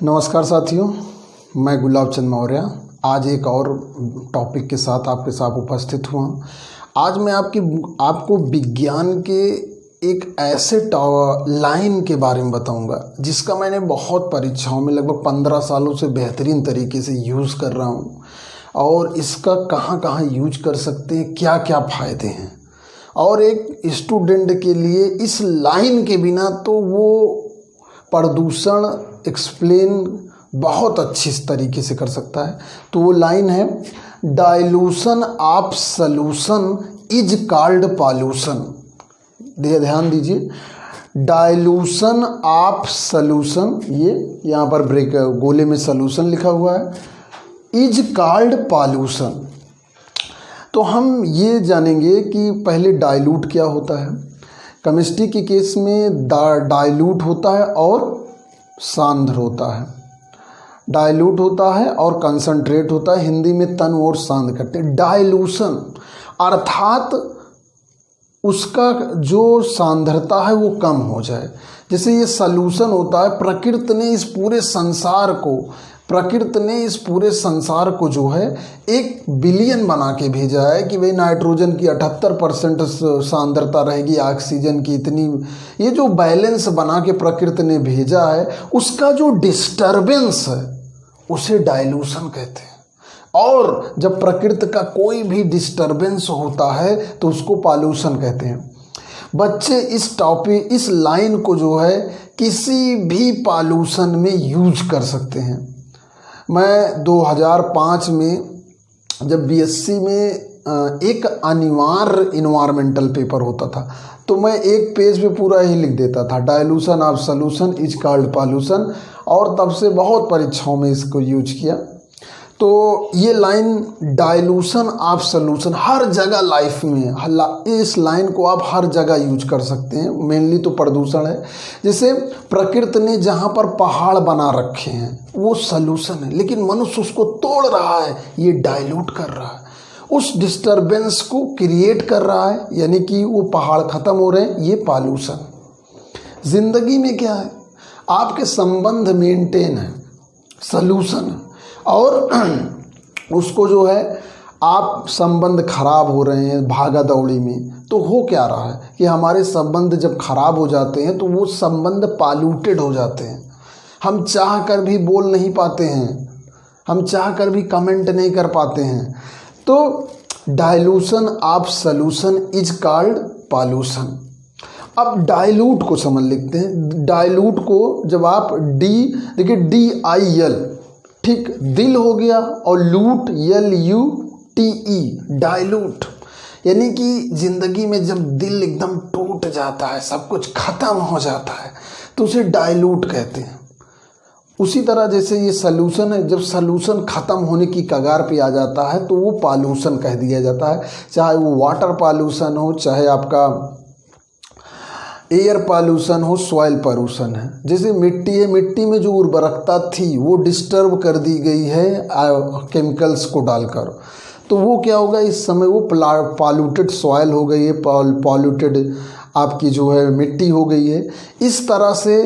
नमस्कार साथियों, मैं गुलाब चंद मौर्य आज एक और टॉपिक के साथ आपके साथ उपस्थित हुआ। आज मैं आपको विज्ञान के एक ऐसे लाइन के बारे में बताऊंगा जिसका मैंने बहुत परीक्षाओं में लगभग 15 सालों से बेहतरीन तरीके से यूज़ कर रहा हूं और इसका कहां कहां यूज कर सकते हैं, क्या क्या फ़ायदे हैं। और एक स्टूडेंट के लिए इस लाइन के बिना तो वो प्रदूषण एक्सप्लेन बहुत अच्छी तरीके से कर सकता है। तो वो लाइन है, dilution of solution is called pollution. ध्यान दीजिए, डाइल्यूशन ऑफ सॉल्यूशन, ये यहाँ पर ब्रेक गोले में सॉल्यूशन लिखा हुआ है, इज कॉल्ड पॉल्यूशन। तो हम ये जानेंगे कि पहले डाइल्यूट क्या होता है। केमिस्ट्री के केस में डाइल्यूट होता है और सांद्र होता है। डाइल्यूट होता है और कंसंट्रेट होता है, हिंदी में तन और सांद्र करते हैं। डाइल्यूशन अर्थात उसका जो सांद्रता है वो कम हो जाए। जैसे ये सॉल्यूशन होता है, प्रकृति ने इस पूरे संसार को जो है 1 बिलियन बना के भेजा है कि भाई नाइट्रोजन की 78% सांद्रता रहेगी, ऑक्सीजन की इतनी। ये जो बैलेंस बना के प्रकृति ने भेजा है, उसका जो डिस्टरबेंस है उसे डाइल्यूशन कहते हैं। और जब प्रकृति का कोई भी डिस्टरबेंस होता है तो उसको पॉल्यूशन कहते हैं। बच्चे इस लाइन को जो है किसी भी पॉल्यूशन में यूज कर सकते हैं। मैं 2005 में जब बीएससी में एक अनिवार्य इन्वायरमेंटल पेपर होता था तो मैं एक पेज पे पूरा ही लिख देता था, dilution of solution is called pollution. और तब से बहुत परीक्षाओं में इसको यूज किया। तो ये लाइन डाइल्यूशन ऑफ सॉल्यूशन हर जगह लाइफ में, इस लाइन को आप हर जगह यूज कर सकते हैं। मेनली तो प्रदूषण है। जैसे प्रकृति ने जहाँ पर पहाड़ बना रखे हैं वो सॉल्यूशन है, लेकिन मनुष्य उसको तोड़ रहा है, ये डाइल्यूट कर रहा है, उस डिस्टरबेंस को क्रिएट कर रहा है, यानी कि वो पहाड़ खत्म हो रहे हैं, ये पॉल्यूशन। जिंदगी में क्या है, आपके संबंध मेंटेन है, सॉल्यूशन है। और उसको जो है आप संबंध खराब हो रहे हैं भागा दौड़ी में, तो हो क्या रहा है कि हमारे संबंध जब खराब हो जाते हैं तो वो संबंध पॉल्यूटेड हो जाते हैं। हम चाह कर भी बोल नहीं पाते हैं, हम चाह कर भी कमेंट नहीं कर पाते हैं। तो dilution of solution is called pollution. अब डाइल्यूट को समझ लेते हैं। डाइल्यूट को जब आप देखिए DIL, ठीक, दिल हो गया, और लूट LUTE, डाइल्यूट। यानी कि जिंदगी में जब दिल एकदम टूट जाता है, सब कुछ खत्म हो जाता है, तो उसे डाइल्यूट कहते हैं। उसी तरह जैसे ये सॉल्यूशन है, जब सॉल्यूशन खत्म होने की कगार पे आ जाता है तो वो पॉल्यूशन कह दिया जाता है। चाहे वो वाटर पॉल्यूशन हो, चाहे आपका एयर पॉल्यूशन हो, सॉइल पॉल्यूशन है। जैसे मिट्टी है, मिट्टी में जो उर्वरकता थी वो डिस्टर्ब कर दी गई है केमिकल्स को डालकर, तो वो क्या होगा, इस समय वो पॉल्यूटेड सॉइल हो गई है, पॉल्यूटेड आपकी जो है मिट्टी हो गई है। इस तरह से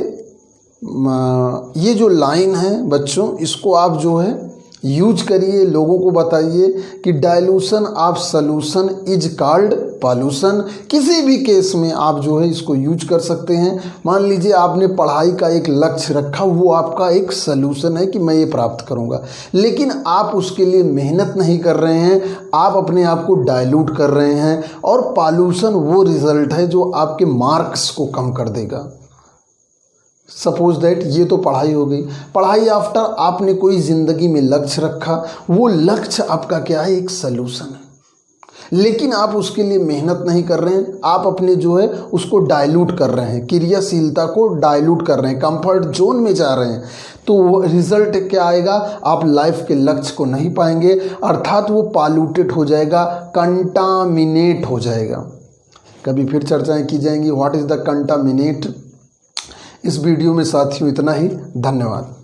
ये जो लाइन है बच्चों, इसको आप जो है यूज करिए, लोगों को बताइए कि dilution of solution is called pollution. किसी भी केस में आप जो है इसको यूज कर सकते हैं। मान लीजिए आपने पढ़ाई का एक लक्ष्य रखा, वो आपका एक सॉल्यूशन है कि मैं ये प्राप्त करूंगा, लेकिन आप उसके लिए मेहनत नहीं कर रहे हैं, आप अपने आप को डाइल्यूट कर रहे हैं। और पॉल्यूशन वो रिजल्ट है जो आपके मार्क्स को कम कर देगा। सपोज दैट ये तो पढ़ाई हो गई। पढ़ाई आफ्टर आपने कोई ज़िंदगी में लक्ष्य रखा, वो लक्ष्य आपका क्या है, एक सॉल्यूशन है, लेकिन आप उसके लिए मेहनत नहीं कर रहे हैं, आप अपने जो है उसको डाइल्यूट कर रहे हैं, क्रियाशीलता को डाइल्यूट कर रहे हैं, कंफर्ट जोन में जा रहे हैं। तो रिजल्ट क्या आएगा, आप लाइफ के लक्ष्य को नहीं पाएंगे, अर्थात वो पॉल्यूटेड हो जाएगा, कंटामिनेट हो जाएगा। कभी फिर चर्चाएं की जाएंगी, व्हाट इज़ द कंटामिनेट। इस वीडियो में साथियों इतना ही। धन्यवाद।